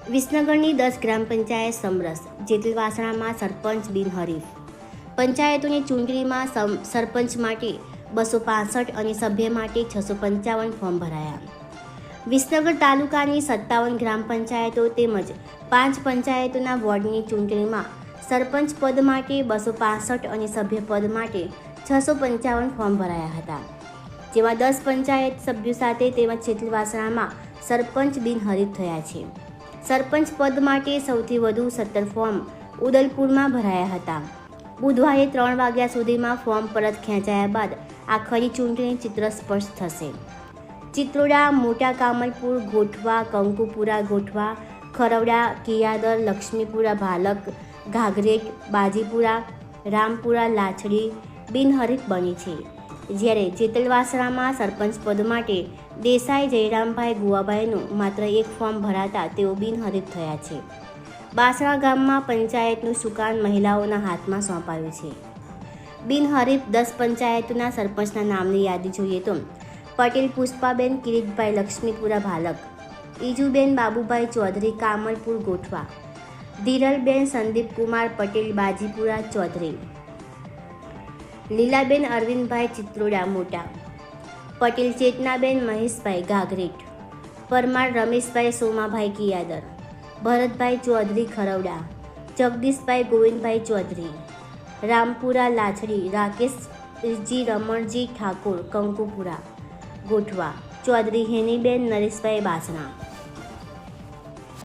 વિસનગરની 10 ગ્રામ પંચાયત સમરસ. જેતલવાસણામાં સરપંચ બિનહરીફ. પંચાયતોની ચૂંટણીમાં સરપંચ માટે 265 અને સભ્ય માટે 655 ફોર્મ ભરાયા. વિસનગર તાલુકાની 57 ગ્રામ પંચાયતો તેમજ 5 પંચાયતોના વોર્ડની ચૂંટણીમાં સરપંચ પદ માટે 265 અને સભ્ય પદ માટે 655 ફોર્મ ભરાયા હતા, જેમાં 10 પંચાયત સભ્યો સાથે તેમજ જેતલવાસણામાં સરપંચ બિનહરીફ થયા છે. સરપંચ પદ માટે સૌથી વધુ 17 ફોર્મ ઉદલપુરમાં ભરાયા હતા. બુધવારે 3 વાગ્યા સુધીમાં ફોર્મ પરત ખેંચાયા બાદ આખરી ચૂંટણી ચિત્ર સ્પષ્ટ થશે. ચિત્રોડા, મોટા કામલપુર, ગોઠવા, કંકુપુરા, ગોઠવા, ખરવડા, કિયાદર, લક્ષ્મીપુરા, ભાલક, ઘાઘરેટ, બાજીપુરા, રામપુરા, લાછડી બિનહરીફ બની છે. જ્યારે જેતલવાસણામાં સરપંચ પદ માટે દેસાઈ જયરામભાઈ ગુવાભાઈનું માત્ર 1 ફોર્મ ભરાતા તેઓ બિનહરીફ થયા છે. બાસણા ગામમાં પંચાયતનું સુકાન મહિલાઓના હાથમાં સોંપાયું છે. બિનહરીફ 10 પંચાયતોના સરપંચના નામની યાદી જોઈએ તો પટેલ પુષ્પાબેન કિરીટભાઈ લક્ષ્મીપુરા ભાલક, ઈજુબેન બાબુભાઈ ચૌધરી કામલપુર ગોઠવા, ધીરલબેન સંદીપકુમાર પટેલ બાજીપુરા ચૌધરી, લીલાબેન અરવિંદભાઈ ચિત્રોડા મોટા, પટેલ ચેતનાબેન મહેશભાઈ ઘાઘરેટ, પરમાર રમેશભાઈ સોમાભાઈ કિયાદર, ભરતભાઈ ચૌધરી ખરવડા, જગદીશભાઈ ગોવિંદભાઈ ચૌધરી, રામપુરા લાછડી, રાકેશજી રમણજી ઠાકોર કંકુપુરા ગોઠવા, ચૌધરી હેનીબેન નરેશભાઈ બાસણા.